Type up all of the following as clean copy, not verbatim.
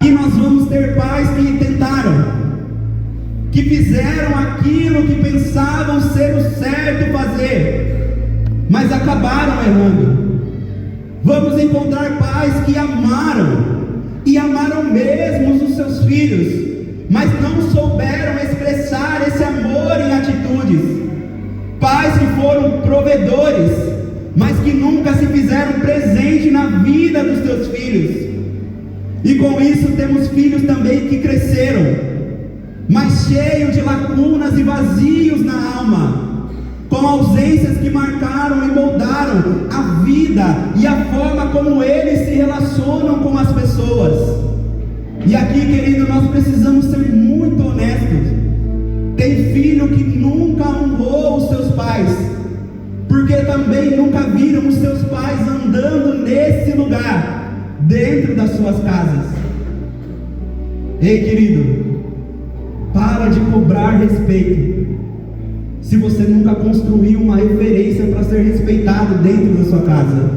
que nós vamos ter pais que tentaram, que fizeram aquilo que pensavam ser o certo fazer, mas acabaram errando. Vamos encontrar pais que amaram, e amaram mesmo os seus filhos, mas não souberam expressar esse amor em atitudes. Pais que foram provedores, mas que nunca se fizeram presente na vida dos seus filhos. E com isso temos filhos também que cresceram, mas cheios de lacunas e vazios na alma, com ausências que marcaram e moldaram a vida e a forma como eles se relacionam com as pessoas. E aqui, querido, nós precisamos ser muito honestos. Tem filho que nunca honrou os seus pais, porque também nunca viram os seus pais andando nesse lugar, dentro das suas casas. Ei, querido, para de cobrar respeito, se você nunca construiu uma referência para ser respeitado dentro da sua casa,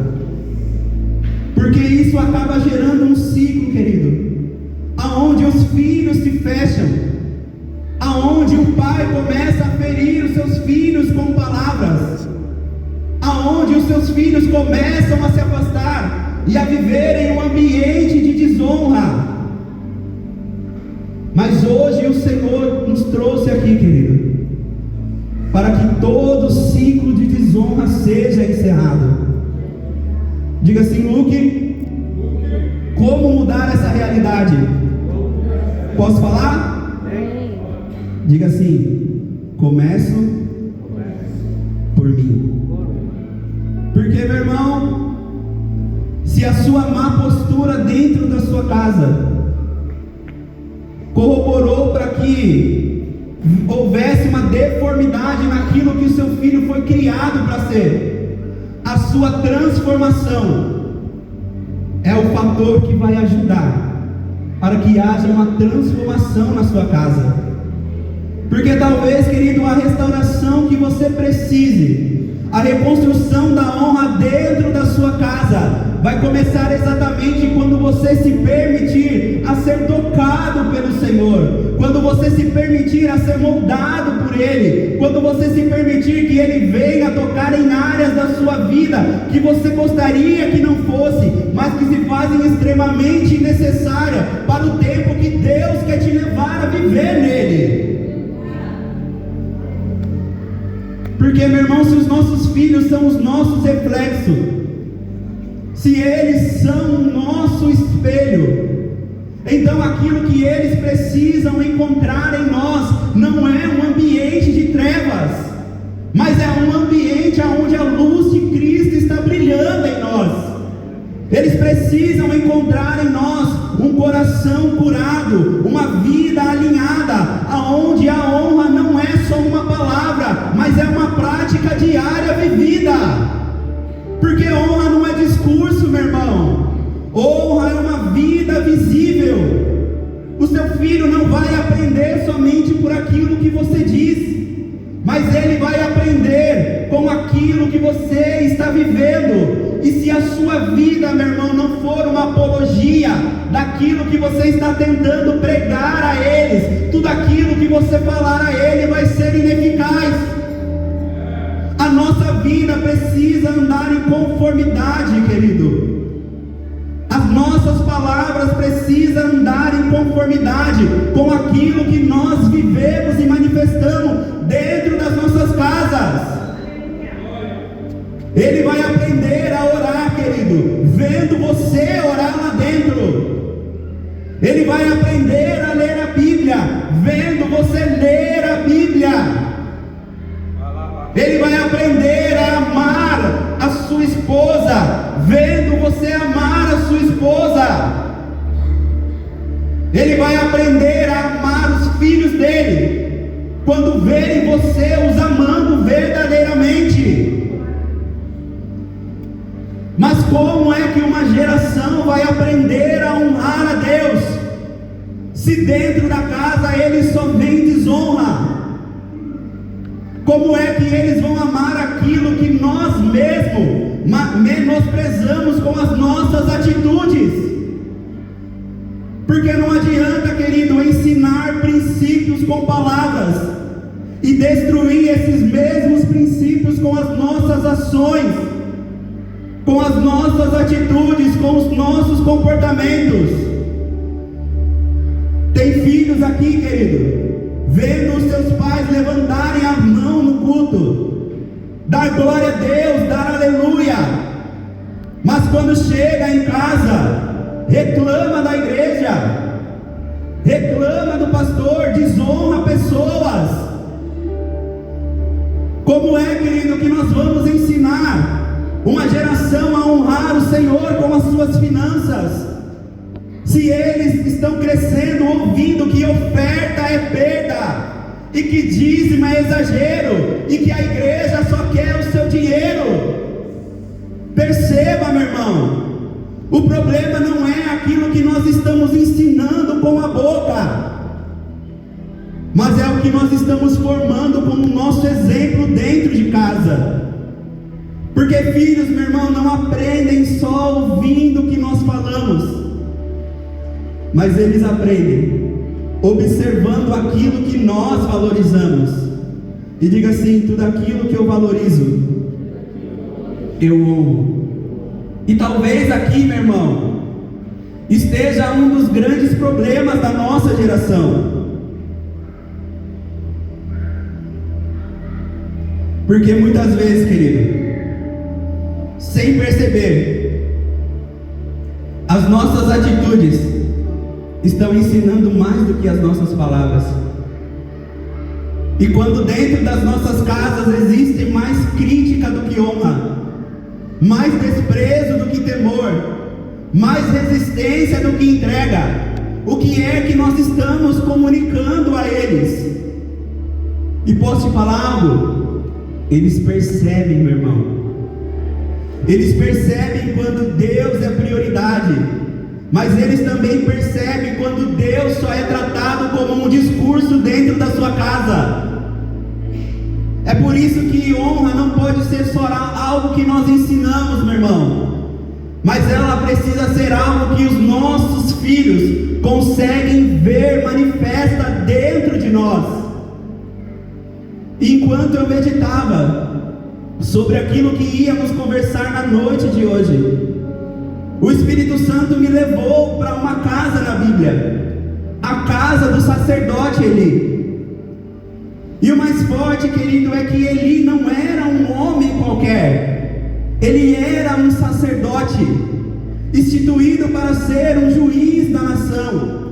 porque isso acaba gerando um ciclo, querido, aonde os filhos se fecham, aonde o pai começa a ferir os seus filhos com palavras, aonde os seus filhos começam a se afastar e a viver em um ambiente de desonra. Mas hoje o Senhor nos trouxe aqui, querido, para que todo ciclo de desonra seja encerrado. Diga assim: Luke, como mudar essa realidade? Posso falar? Diga assim: começo por mim. Porque, meu irmão, se a sua má postura dentro da sua casa corroborou para que houvesse uma deformidade naquilo que o seu filho foi criado para ser, a sua transformação é o fator que vai ajudar para que haja uma transformação na sua casa. Porque talvez, querido, a restauração que você precise, a reconstrução da honra dentro da sua casa, vai começar exatamente quando você se permitir a ser tocado pelo Senhor, quando você se permitir a ser moldado por Ele, quando você se permitir que Ele venha tocar em áreas da sua vida que você gostaria que não fosse, mas que se fazem extremamente necessárias para o tempo que Deus quer te levar a viver nele. Porque, meu irmão, se os nossos filhos são os nossos reflexos, se eles são o nosso espelho, então aquilo que eles precisam encontrar em nós não é um ambiente de trevas, mas é um ambiente onde a luz de Cristo está brilhando em nós. Eles precisam encontrar em nós um coração curado, uma vida alinhada, aonde a honra não é só uma palavra, mas é uma prática diária vivida. Porque honra não é discurso, meu irmão. Honra é uma vida visível. O seu filho não vai aprender somente por aquilo que você diz, mas ele vai aprender com aquilo que você está vivendo. E se a sua vida, meu irmão, não for uma apologia daquilo que você está tentando pregar a eles, tudo aquilo que você falar a ele vai ser ineficaz. A nossa vida precisa andar em conformidade, querido. As nossas palavras precisam andar em conformidade com aquilo que nós vivemos e manifestamos dentro das nossas casas. Ele vai aprender a orar, querido, vendo você orar lá dentro. Ele vai aprender a ler a Bíblia, vendo você ler a Bíblia. Ele vai aprender a amar a sua esposa, vendo você amar a sua esposa. Ele vai aprender a amar os filhos dele, quando verem você os amando verdadeiramente. Mas como é que uma geração vai aprender a honrar a Deus, se dentro da casa eles só veem desonra? Como é que eles vão amar aquilo que nós mesmos menosprezamos com as nossas atitudes? Porque não adianta, querido, ensinar princípios com palavras e destruir esses mesmos princípios com as nossas ações, com as nossas atitudes, com os nossos comportamentos. Tem filhos aqui, querido, vendo os seus pais levantarem a mão no culto, dar glória a Deus, dar aleluia, mas quando chega em casa, reclama da igreja, reclama do pastor, desonra pessoas. Como é, querido, que nós vamos ensinar uma geração a honrar o Senhor com as suas finanças, se eles estão crescendo ouvindo que oferta é perda, e que dízimo é exagero, e que a igreja só quer o seu dinheiro? Perceba, meu irmão, o problema não é aquilo que nós estamos ensinando com a boca, mas é o que nós estamos formando como nosso exemplo dentro de casa. Porque filhos, meu irmão, não aprendem só ouvindo o que nós falamos, mas eles aprendem observando aquilo que nós valorizamos. E diga assim: tudo aquilo que eu valorizo, eu honro. E talvez aqui, meu irmão, esteja um dos grandes problemas da nossa geração. Porque muitas vezes, querido, sem perceber, as nossas atitudes estão ensinando mais do que as nossas palavras. E quando dentro das nossas casas existe mais crítica do que honra, mais desprezo do que temor, mais resistência do que entrega, o que é que nós estamos comunicando a eles? E posso te falar algo? Eles percebem, meu irmão, eles percebem quando Deus é prioridade, mas eles também percebem quando Deus só é tratado como um discurso dentro da sua casa. É por isso que honra não pode ser só algo que nós ensinamos, meu irmão, mas ela precisa ser algo que os nossos filhos conseguem ver manifesta dentro de nós. Enquanto eu meditava sobre aquilo que íamos conversar na noite de hoje, o Espírito Santo me levou para uma casa na Bíblia, a casa do sacerdote Eli. E o mais forte, querido, é que Eli não era um homem qualquer, ele era um sacerdote, instituído para ser um juiz da nação.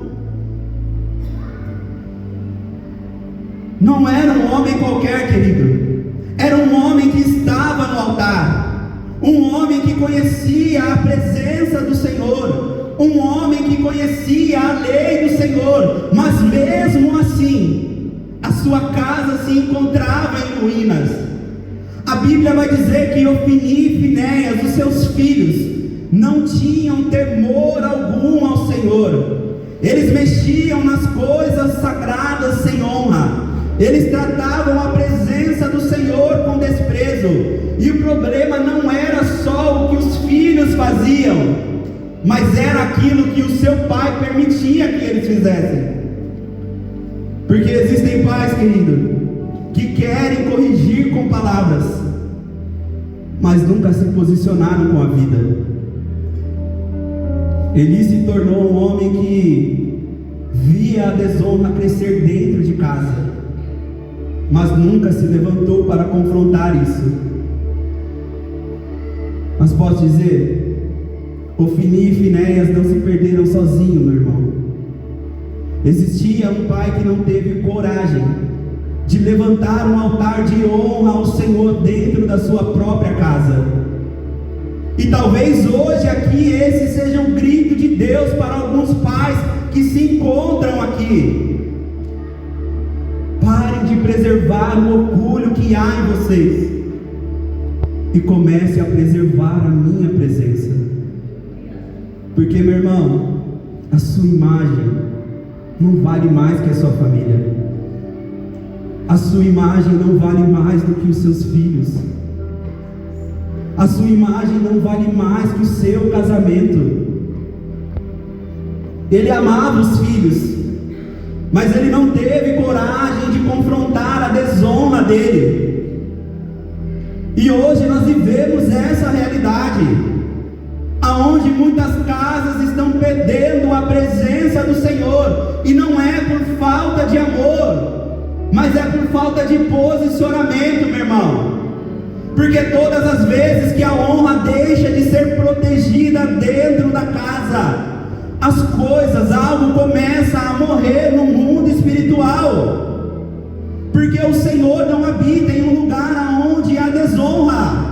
Não era um homem qualquer, querido, era um homem que estava no altar, um homem que conhecia a presença do Senhor, um homem que conhecia a lei do Senhor, mas mesmo assim, a sua casa se encontrava em ruínas. A Bíblia vai dizer que Ofni e Finéias, os seus filhos, não tinham temor algum ao Senhor. Eles mexiam nas coisas sagradas sem honra. Eles tratavam a presença do Senhor com desprezo. E o problema não era só o que os filhos faziam, mas era aquilo que o seu pai permitia que eles fizessem. Porque existem pais, querido, que querem corrigir com palavras, mas nunca se posicionaram com a vida. Eli se tornou um homem que via a desonra crescer dentro de casa, mas nunca se levantou para confrontar isso. Mas posso dizer, Ofni e Finéias não se perderam sozinhos, meu irmão. Existia um pai que não teve coragem de levantar um altar de honra ao Senhor dentro da sua própria casa. E talvez hoje aqui esse seja um grito de Deus para alguns pais que se encontram aqui. Parem de preservar o orgulho que há em vocês e comece a preservar a minha presença. Porque, meu irmão, a sua imagem não vale mais que a sua família. A sua imagem não vale mais do que os seus filhos. A sua imagem não vale mais que o seu casamento. ele amava os filhos, mas ele não teve coragem de confrontar a desonra dele. E hoje nós vivemos essa realidade, aonde muitas casas estão perdendo a presença do Senhor, e não é por falta de amor, mas é por falta de posicionamento, meu irmão. Porque todas as vezes que a honra deixa de ser protegida dentro da casa, as coisas, algo começa a morrer no mundo espiritual. Porque o Senhor não habita em um lugar onde há desonra.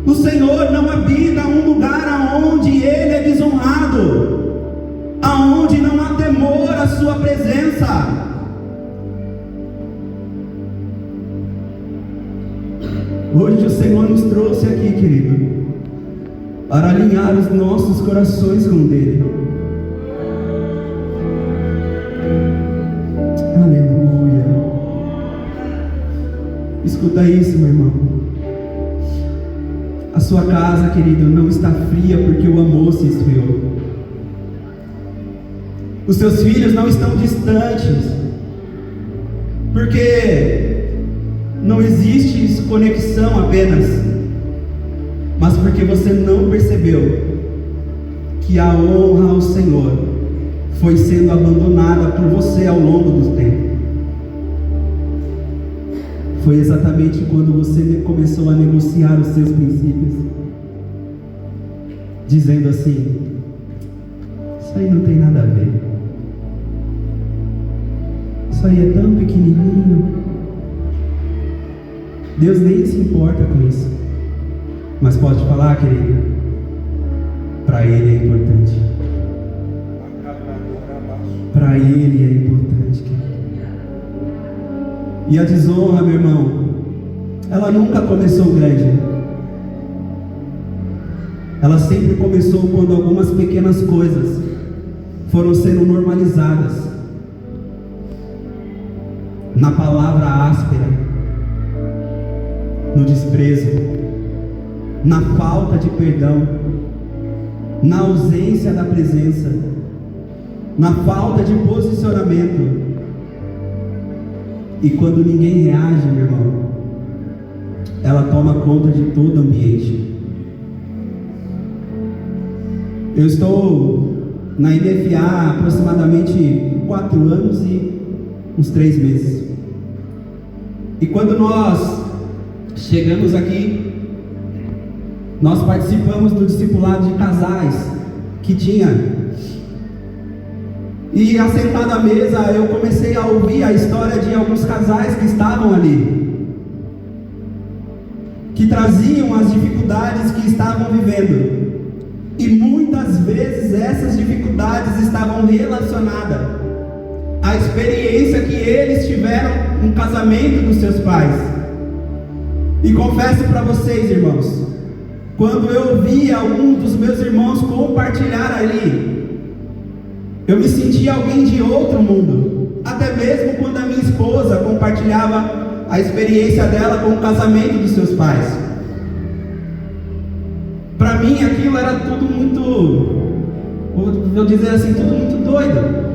O Senhor não habita em um lugar onde Ele é desonrado, aonde não há temor à sua presença. Hoje o Senhor nos trouxe aqui, querido, para alinhar os nossos corações com o dele. Aleluia. Escuta isso, meu irmão. A sua casa, querido, não está fria porque o amor se esfriou. Os seus filhos não estão distantes porque não existe conexão apenas, mas porque você não percebeu que a honra ao Senhor foi sendo abandonada por você ao longo do tempo. Foi exatamente quando você começou a negociar os seus princípios, dizendo assim: isso aí não tem nada a ver, isso aí é tão pequenininho, Deus nem se importa com isso. Mas pode falar, querido, para Ele é importante. Para Ele é importante, querido. E a desonra, meu irmão, ela nunca começou grande. Ela sempre começou quando algumas pequenas coisas foram sendo normalizadas. Na palavra áspera, no desprezo, na falta de perdão, na ausência da presença, na falta de posicionamento. E quando ninguém reage, meu irmão, ela toma conta de todo o ambiente. Eu estou na NFA há aproximadamente 4 anos e uns 3 meses. E quando nós chegamos aqui, nós participamos do discipulado de casais que tinha. E assentado à mesa, eu comecei a ouvir a história de alguns casais que estavam ali, que traziam as dificuldades que estavam vivendo. E muitas vezes essas dificuldades estavam relacionadas à experiência que eles tiveram no casamento dos seus pais. E confesso para vocês, irmãos, quando eu ouvia algum dos meus irmãos compartilhar ali, eu me sentia alguém de outro mundo. Até mesmo quando a minha esposa compartilhava a experiência dela com o casamento dos seus pais. Para mim aquilo era tudo muito, vou dizer assim, tudo muito doido.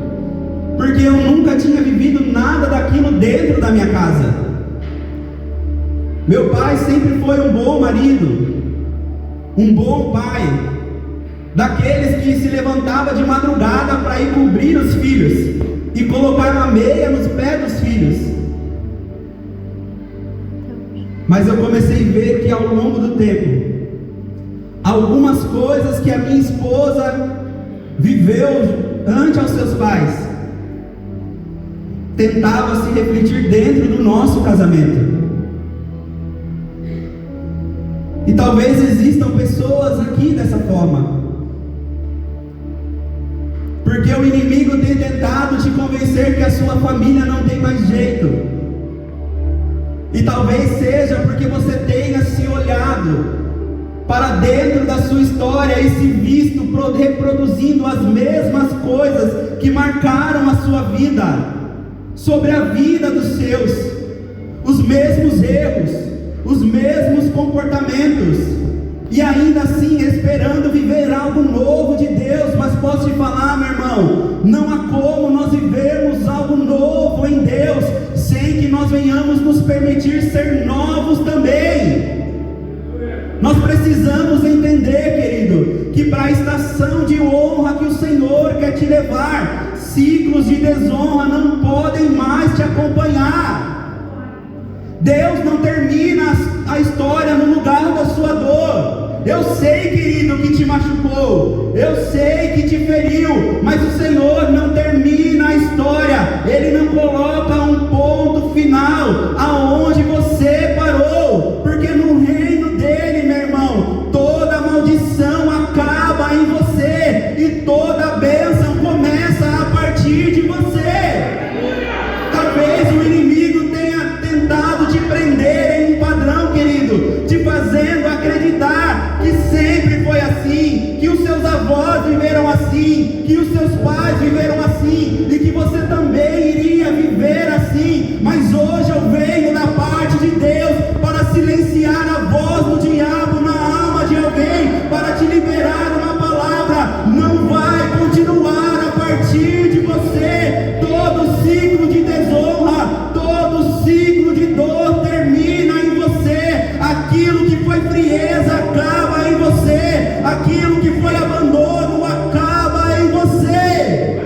Porque eu nunca tinha vivido nada daquilo dentro da minha casa. Meu pai sempre foi um bom marido, um bom pai, daqueles que se levantava de madrugada para ir cobrir os filhos e colocar uma meia nos pés dos filhos. Mas eu comecei a ver que ao longo do tempo, algumas coisas que a minha esposa viveu ante aos seus pais tentava se refletir dentro do nosso casamento. E talvez existam pessoas aqui dessa forma, porque o inimigo tem tentado te convencer que a sua família não tem mais jeito. E talvez seja porque você tenha se olhado para dentro da sua história e se visto reproduzindo as mesmas coisas que marcaram a sua vida, sobre a vida dos seus, os mesmos erros, os mesmos comportamentos. e ainda assim esperando viver algo novo de Deus. Mas posso te falar, meu irmão, não há como nós vivermos algo novo em Deus sem que nós venhamos nos permitir ser novos também. Nós precisamos entender, querido, que para a estação de honra que o Senhor quer te levar, ciclos de desonra não podem mais te acompanhar. Deus não termina a história no lugar da sua dor. Eu sei, querido, que te machucou, eu sei que te feriu, mas o Senhor não termina a história. Ele não coloca um ponto final aonde você parou, porque no reino dele, meu irmão, toda maldição acaba em você e toda bênção começa a partir de você. Talvez o inimigo tenha tentado te prender em um padrão, querido, te fazendo acreditar que sempre foi assim, que os seus avós viveram assim, que os seus pais viveram assim, e que você também iria viver assim. Mas hoje eu venho da parte de Deus para silenciar a voz do diabo na alma de alguém, para te liberar uma palavra: não vai continuar a partir de você. Todo ciclo de desonra, todo ciclo de dor termina em você. Aquilo que foi frieza acaba em você, aquilo que foi abandono acaba em você.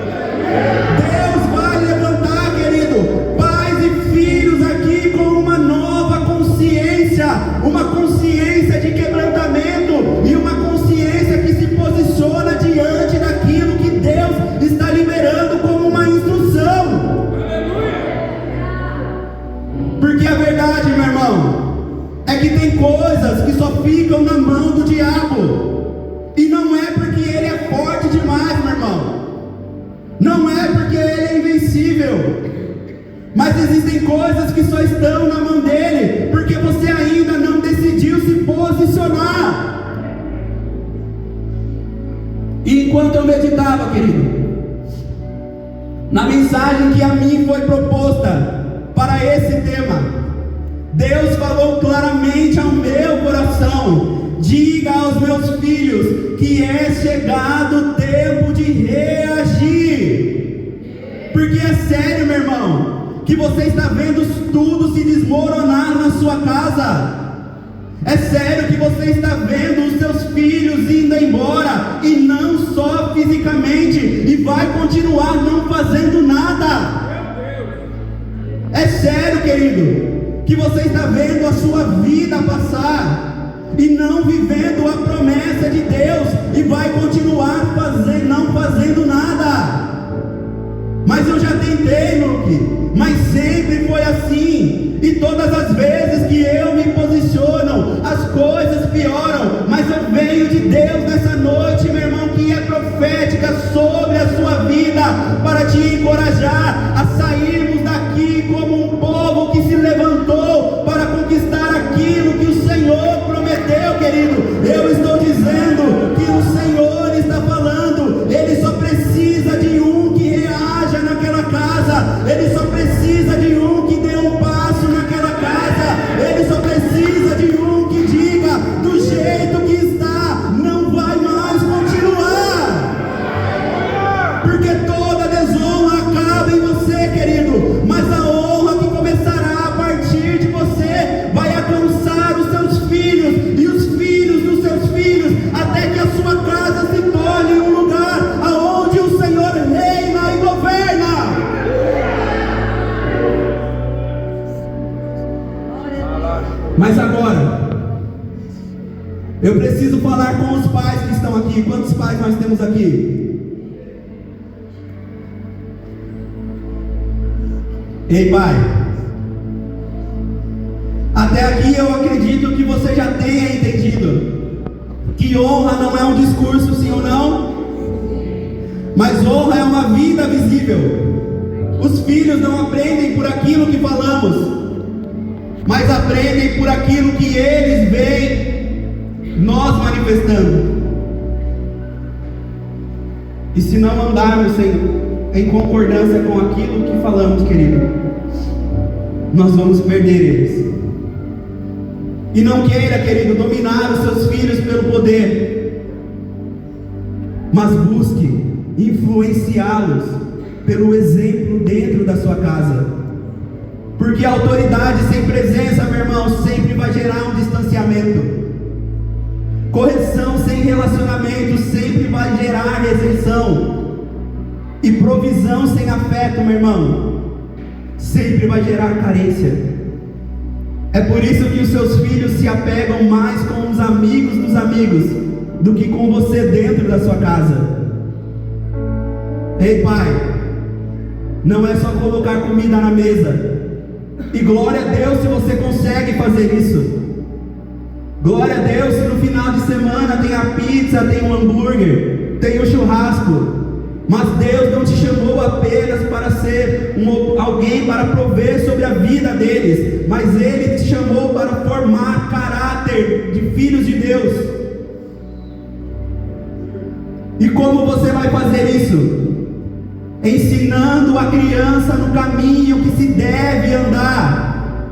Deus vai levantar, querido, pais e filhos aqui com uma nova consciência, uma consciência de quebrantamento e uma consciência que se posiciona diante daquilo que Deus está liberando como uma instrução. Porque a verdade, meu irmão, é que tem coisas que só ficam na mão do diabo, e não é porque ele é forte demais, meu irmão, não é porque ele é invencível, mas existem coisas que só estão na mão dele, porque você ainda não decidiu se posicionar. E enquanto eu meditava, querido, na mensagem que a mim foi proposta para esse tema, Deus falou claramente ao meu coração: diga aos meus filhos que é chegado o tempo de reagir. Porque é sério, meu irmão, que você está vendo tudo se desmoronar na sua casa. É sério que você está vendo os seus filhos indo embora, e não só fisicamente, e vai continuar não fazendo nada. É sério, querido, que você está vendo a sua vida passar e não vivendo a promessa de Deus, e vai continuar não fazendo nada. Mas eu já tentei, Luke, mas sempre foi assim, e todas as vezes que eu me posiciono, as coisas pioram. Mas eu venho de Deus nessa noite, meu irmão, que é profética sobre a sua vida, para te encorajar a sairmos daqui como um povo que se levantou para conquistar aquilo que o Senhor prometeu, querido. Eu estou dizendo que o Senhor está falando, Ele só precisa de um que reaja naquela casa, Ele só precisa de um que dê um passo naquela casa, Ele só precisa de um que diga: do jeito que está, não vai mais continuar. Porque toda desonra acaba em você, querido, mas a honra que começará a partir de você vai alcançar os seus filhos e os filhos dos seus filhos, até que a sua casa se torne um lugar aonde o Senhor reina e governa. Mas agora, eu preciso falar com os pais que estão aqui. Quantos pais nós temos aqui? Ei, pai, até aqui eu acredito que você já tenha entendido que honra não é um discurso, sim ou não, mas honra é uma vida visível. Os filhos não aprendem por aquilo que falamos, mas aprendem por aquilo que eles veem nós manifestando. E se não andarmos em concordância com aquilo que falamos, querido, nós vamos perder eles. E não queira, querido, dominar os seus filhos pelo poder, mas busque influenciá-los pelo exemplo dentro da sua casa. Porque a autoridade sem presença, meu irmão, sempre vai gerar um distanciamento. Correção sem relacionamento sempre vai gerar rejeição. E provisão sem afeto, meu irmão, sempre vai gerar carência. É por isso que os seus filhos se apegam mais com os amigos dos amigos do que com você dentro da sua casa. Ei, pai, não é só colocar comida na mesa. E glória a Deus se você consegue fazer isso. Glória a Deus se no final de semana tem a pizza, tem o hambúrguer, tem o churrasco. Mas Deus não te chamou apenas para ser alguém para prover sobre a vida deles, mas Ele te chamou para formar caráter de filhos de Deus. E como você vai fazer isso? Ensinando a criança no caminho que se deve andar.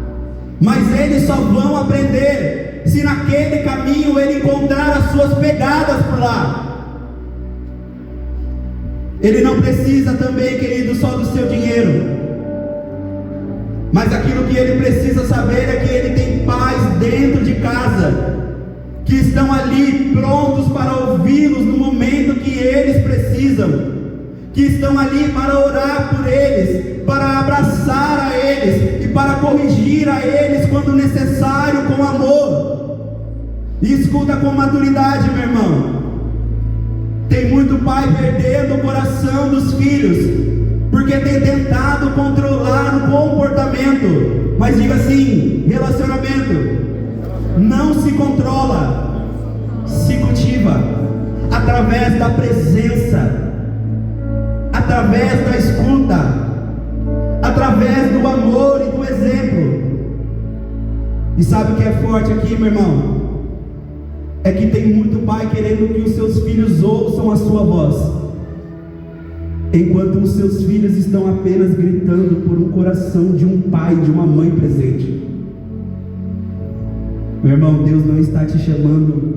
Mas eles só vão aprender se naquele caminho ele encontrar as suas pegadas por lá. Ele não precisa também, querido, só do seu dinheiro, mas aquilo que ele precisa saber é que ele tem pais dentro de casa, que estão ali prontos para ouvi-los no momento que eles precisam, que estão ali para orar por eles, para abraçar a eles e para corrigir a eles quando necessário, com amor. E escuta com maturidade, meu irmão. Tem muito pai perdendo o coração dos filhos, porque tem tentado controlar o comportamento. Mas diga assim: relacionamento não se controla, se cultiva através da presença, através da escuta, através do amor e do exemplo. E sabe o que é forte aqui, meu irmão? É que tem muito pai querendo que os seus filhos ouçam a sua voz, enquanto os seus filhos estão apenas gritando por um coração de um pai, de uma mãe presente. Meu irmão, Deus não está te chamando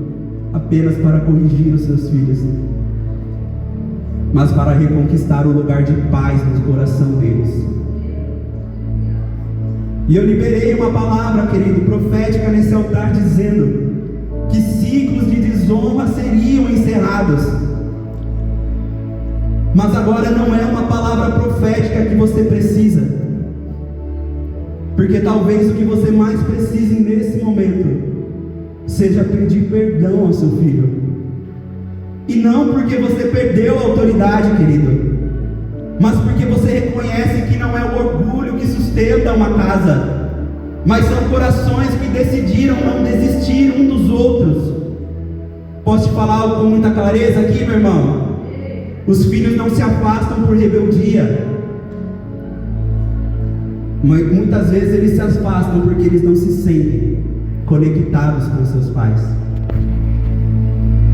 apenas para corrigir os seus filhos, mas para reconquistar o lugar de paz no coração deles. E eu liberei uma palavra, querido, profética nesse altar, dizendo que ciclos de desonra seriam encerrados. Mas agora não é uma palavra profética que você precisa, porque talvez o que você mais precise nesse momento seja pedir perdão ao seu filho. E não porque você perdeu a autoridade, querido, mas porque você reconhece que não é o orgulho que sustenta uma casa, mas são corações que decidiram não desistir um dos outros. Posso te falar algo com muita clareza aqui, meu irmão? Os filhos não se afastam por rebeldia, mas muitas vezes eles se afastam porque eles não se sentem conectados com seus pais.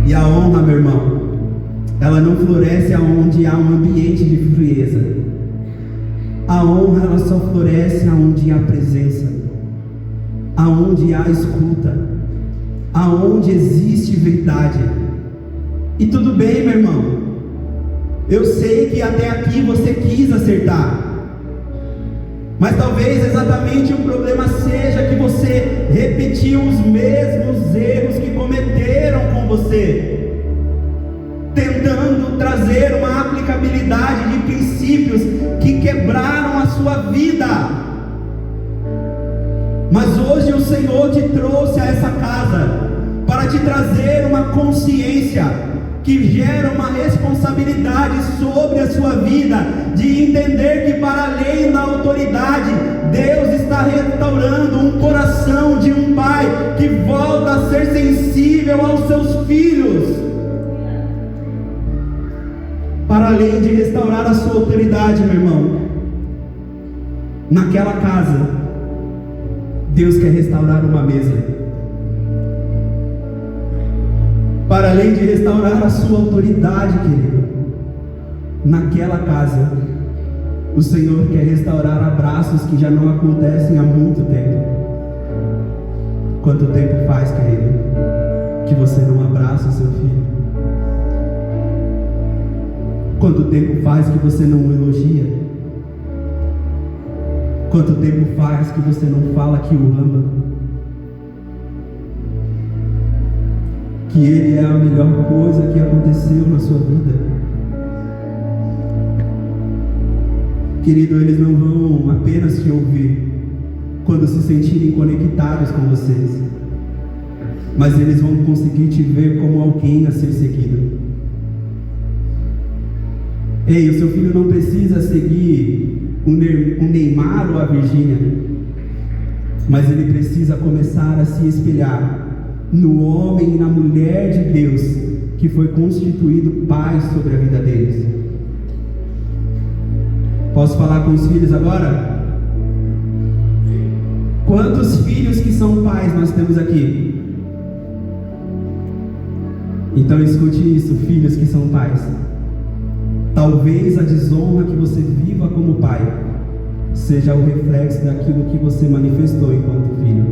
E a honra, meu irmão, ela não floresce aonde há um ambiente de frieza. A honra, ela só floresce aonde há presença, aonde há escuta, aonde existe verdade. E tudo bem, meu irmão, eu sei que até aqui você quis acertar, mas talvez exatamente o problema seja que você repetiu os mesmos erros que cometeram com você, tentando trazer uma aplicabilidade de princípios que quebraram a sua vida. Mas hoje o Senhor te trouxe a essa casa para te trazer uma consciência que gera uma responsabilidade sobre a sua vida, de entender que para além da autoridade, Deus está restaurando um coração de um pai que volta a ser sensível aos seus filhos. Para além de restaurar a sua autoridade, meu irmão, naquela casa, Deus quer restaurar uma mesa. Para além de restaurar a sua autoridade, querido, naquela casa, o Senhor quer restaurar abraços que já não acontecem há muito tempo. Quanto tempo faz, querido, que você não abraça o seu filho? Quanto tempo faz que você não o elogia? Quanto tempo faz que você não fala que o ama? Que ele é a melhor coisa que aconteceu na sua vida? Querido, eles não vão apenas te ouvir quando se sentirem conectados com vocês, mas eles vão conseguir te ver como alguém a ser seguido. Ei, o seu filho não precisa seguir o Neymar ou a Virgínia, mas ele precisa começar a se espelhar no homem e na mulher de Deus que foi constituído pai sobre a vida deles. Posso falar com os filhos agora? Quantos filhos que são pais nós temos aqui? Então escute isso, filhos que são pais. Talvez a desonra que você viva como pai seja o reflexo daquilo que você manifestou enquanto filho.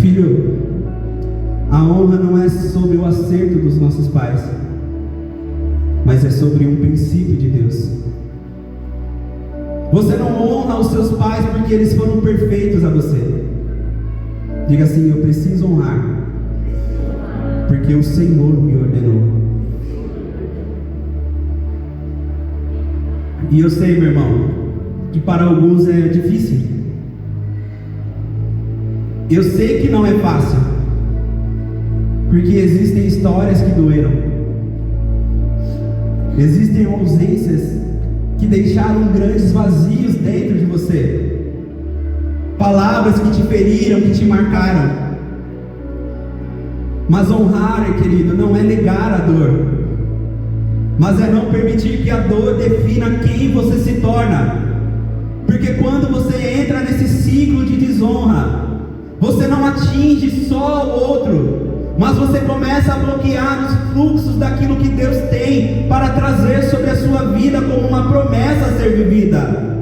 Filho, a honra não é sobre o acerto dos nossos pais, mas é sobre um princípio de Deus. Você não honra os seus pais porque eles foram perfeitos a você. Diga assim: eu preciso honrar porque o Senhor me ordenou. E eu sei, meu irmão, que para alguns é difícil. Eu sei que não é fácil, porque existem histórias que doeram, existem ausências que deixaram grandes vazios dentro de você, palavras que te feriram, que te marcaram. Mas honrar, querido, não é negar a dor, mas é não permitir que a dor defina quem você se torna. Porque quando você entra nesse ciclo de desonra, você não atinge só o outro, mas você começa a bloquear os fluxos daquilo que Deus tem para trazer sobre a sua vida como uma promessa a ser vivida.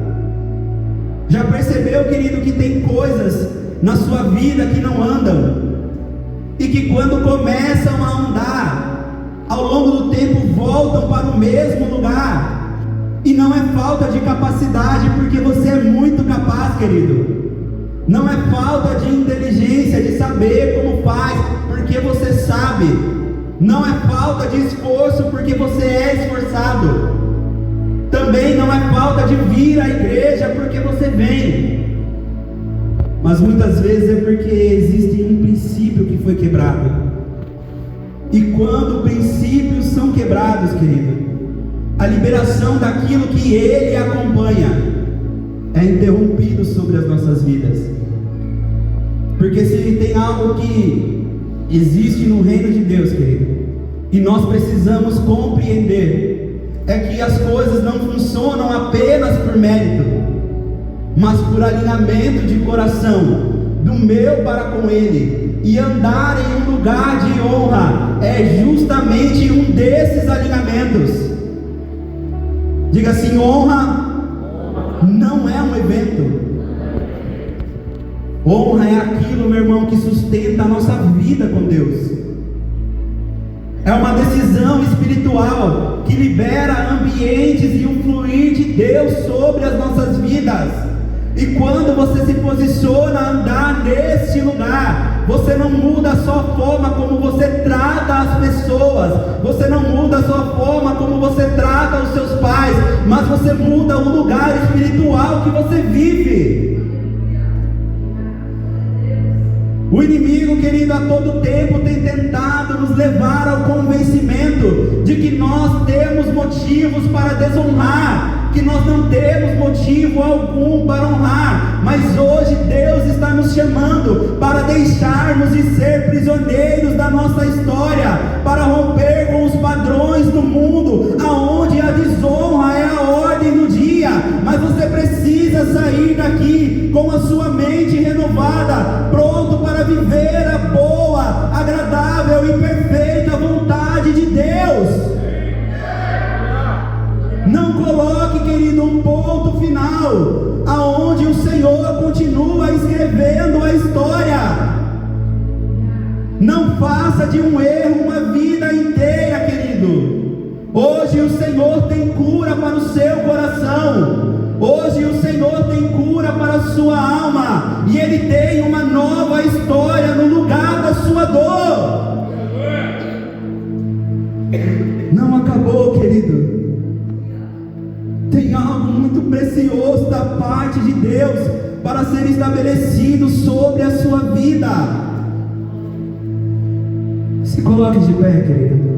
Já percebeu, querido, que tem coisas na sua vida que não andam, e que quando começam a andar, ao longo do tempo voltam para o mesmo lugar? E não é falta de capacidade, porque você é muito capaz, querido. Não é falta de inteligência, de saber como faz, porque você sabe. Não é falta de esforço, porque você é esforçado. Também não é falta de vir à igreja, porque você vem. Mas muitas vezes é porque existe um princípio que foi quebrado. E quando princípios são quebrados, querido, a liberação daquilo que Ele acompanha é interrompido sobre as nossas vidas. Porque se tem algo que existe no reino de Deus, querido, e nós precisamos compreender, é que as coisas não funcionam apenas por mérito, mas por alinhamento de coração, do meu para com Ele. E andar em um lugar de honra é justamente um desses alinhamentos. Diga assim: honra não é um evento. Honra é aquilo, meu irmão, que sustenta a nossa vida com Deus. É uma decisão espiritual que libera ambientes e o fluir de Deus sobre as nossas vidas. E quando você se posiciona a andar neste lugar, você não muda só a forma como você trata as pessoas, você não muda só a forma como você trata os seus pais, mas você muda o lugar espiritual que você vive. O inimigo, querido, a todo tempo tem tentado nos levar ao convencimento de que nós temos motivos para desonrar, que nós não temos motivo algum para honrar. Mas hoje Deus está nos chamando para deixarmos de ser prisioneiros da nossa história, para romper com os padrões do mundo, aonde a desonra é a ordem do dia. Mas você precisa sair daqui com a sua mente renovada, pronto para viver a boa, agradável e perfeita vontade de Deus. Não coloque, querido, um pouco ponto final, aonde o Senhor continua escrevendo a história. Não faça de um erro uma vida inteira, querido. Hoje o Senhor tem cura para o seu coração. Hoje o Senhor tem cura para a sua alma. E Ele tem uma nova história no lugar da sua dor. Não acabou, querido. Tem algo muito precioso da parte de Deus para ser estabelecido sobre a sua vida. Se coloque de pé, querido.